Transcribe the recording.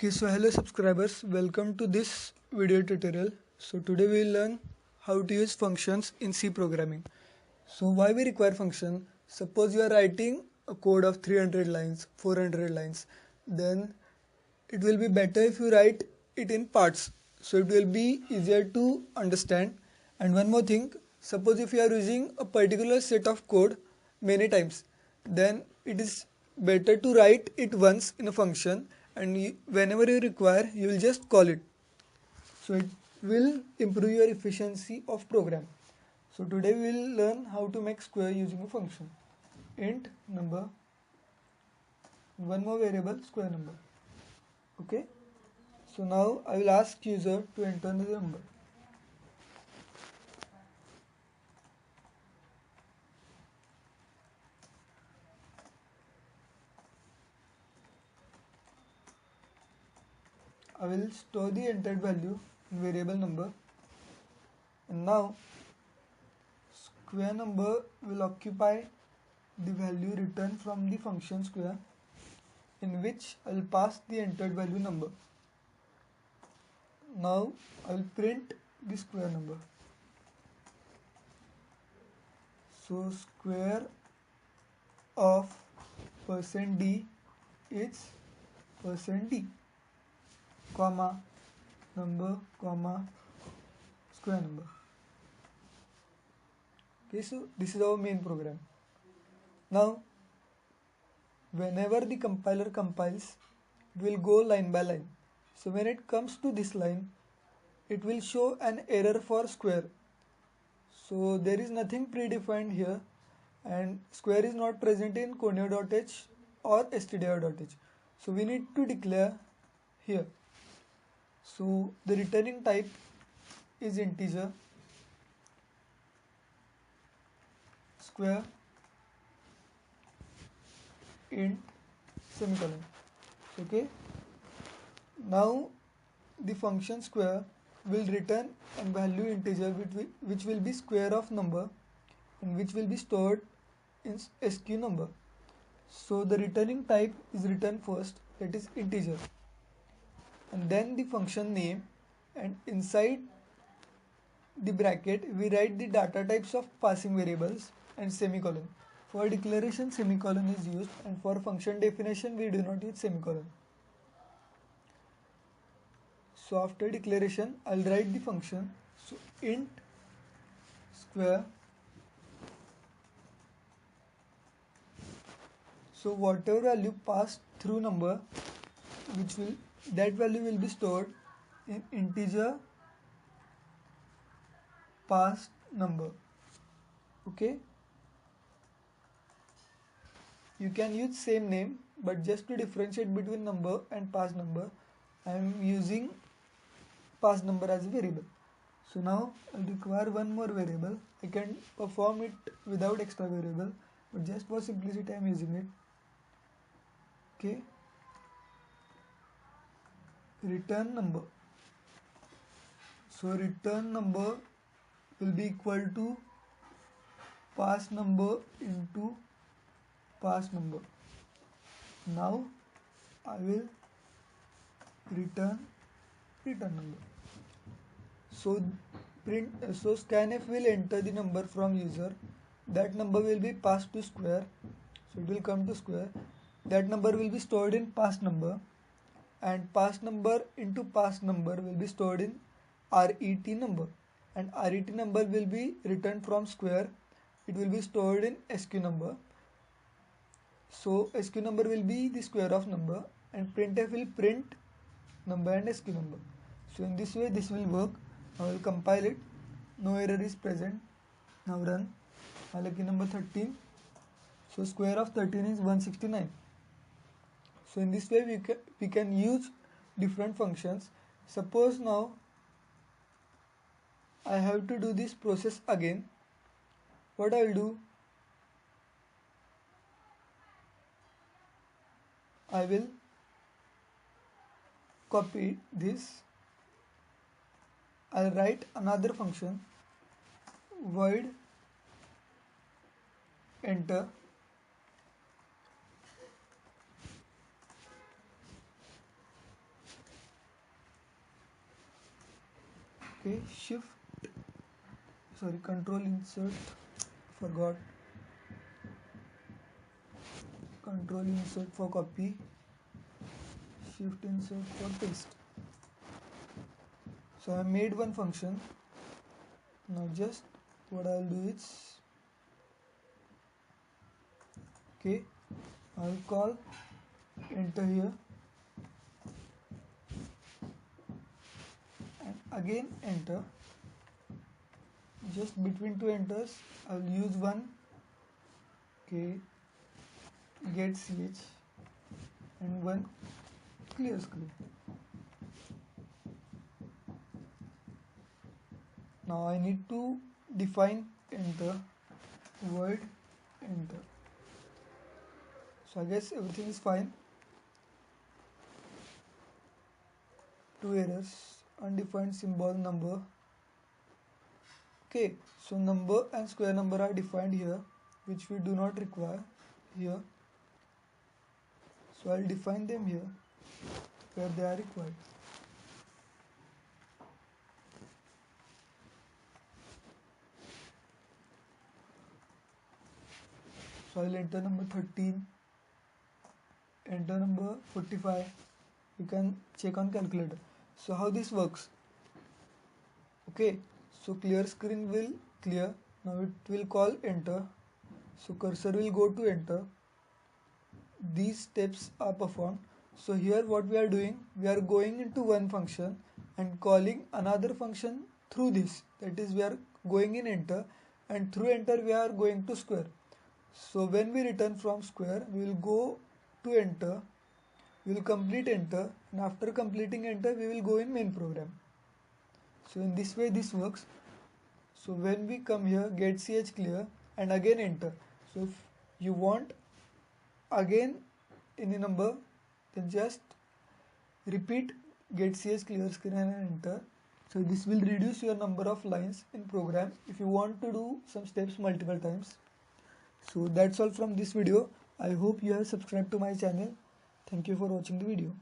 Okay, so hello subscribers, welcome to this video tutorial. So today we will learn how to use functions in C programming. So why we require function? Suppose you are writing a code of 300 lines, 400 lines, then it will be better if you write it in parts. So it will be easier to understand. And one more thing, suppose if you are using a particular set of code many times, then it is better to write it once in a function, and whenever you require you will just call it. So it will improve your efficiency of program. So today we will learn how to make square using a function. Int number, one more variable, square number. Okay. So now I will ask user to enter the number. I will store the entered value in variable number, and now square number will occupy the value returned from the function square, in which I will pass the entered value number. Now I will print the square number. So square of %d is %d, comma number, comma square number. Okay, so this is our main program. Now whenever the compiler compiles, it will go line by line. So when it comes to this line, it will show an error for square. So there is nothing predefined here, and square is not present in conio.h or stdio.h. So we need to declare here. So the returning type is integer square int semicolon. Okay. Now the function square will return a value integer which will be square of number, and which will be stored in sq number. So the returning type is returned first, that is integer, and then the function name, and inside the bracket we write the data types of passing variables and semicolon. For declaration semicolon is used, and for function definition we do not use semicolon. So after declaration I'll write the function. So int square, so whatever value passed through number, that value will be stored in integer passed number. Okay, you can use same name, but just to differentiate between number and passed number, I am using passed number as a variable. So now I require one more variable. I can perform it without extra variable, but just for simplicity I am using it. Okay, return number. So return number will be equal to pass number into pass number. Now I will return number. So scanf will enter the number from user. That number will be passed to square, so it will come to square. That number will be stored in passed number, and passed number into passed number will be stored in RET number, and RET number will be returned from square. It will be stored in SQ number. So SQ number will be the square of number, and printf will print number and SQ number. So in this way this will work. I will compile it. No error is present. Now run. Lucky number 13. So square of 13 is 169. So in this way we can use different functions. Suppose now I have to do this process again. What I will do, I will copy this. I'll write another function, void enter, Okay, control insert, forgot, control insert for copy, shift insert for paste. So I made one function. Now just what I'll do is, okay, I'll call enter here and again enter. Just between two enters I'll use one, okay, get ch and one clear screen. Now I need to define enter, void enter. So I guess everything is fine. Two errors, undefined symbol number. Okay, so number and square number are defined here, which we do not require here. So I'll define them here where they are required. So I'll enter number 13, enter number 45. You can check on calculator. So how this works? Okay, so clear screen will clear. Now it will call enter. So cursor will go to enter. These steps are performed. So here what we are doing, we are going into one function and calling another function through this. That is, we are going in enter, and through enter we are going to square. So when we return from square, we will go to enter, we will complete enter, and after completing enter we will go in main program. So in this way this works. So when we come here, get ch clear and again enter. So if you want again any number, then just repeat get ch clear screen and enter. So this will reduce your number of lines in program if you want to do some steps multiple times. So that's all from this video. I hope you have subscribed to my channel. Thank you for watching the video.